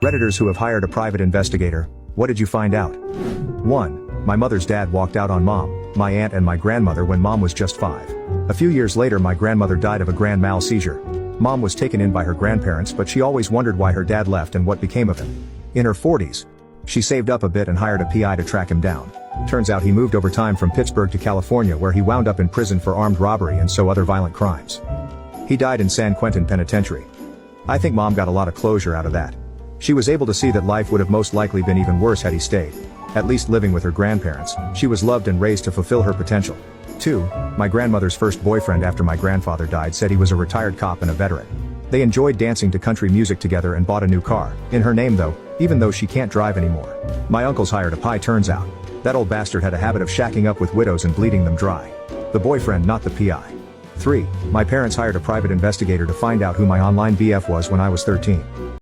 Redditors who have hired a private investigator, what did you find out? 1. My mother's dad walked out on mom, my aunt and my grandmother when mom was just 5. A few years later my grandmother died of a grand mal seizure. Mom was taken in by her grandparents but she always wondered why her dad left and what became of him. In her 40s, she saved up a bit and hired a PI to track him down. Turns out he moved over time from Pittsburgh to California where he wound up in prison for armed robbery and so other violent crimes. He died in San Quentin Penitentiary. I think mom got a lot of closure out of that. She was able to see that life would have most likely been even worse had he stayed. At least living with her grandparents, she was loved and raised to fulfill her potential. 2. My grandmother's first boyfriend after my grandfather died said he was a retired cop and a veteran. They enjoyed dancing to country music together and bought a new car, in her name though, even though she can't drive anymore. My uncle's hired a PI turns out. That old bastard had a habit of shacking up with widows and bleeding them dry. The boyfriend not the PI. 3. My parents hired a private investigator to find out who my online BF was when I was 13.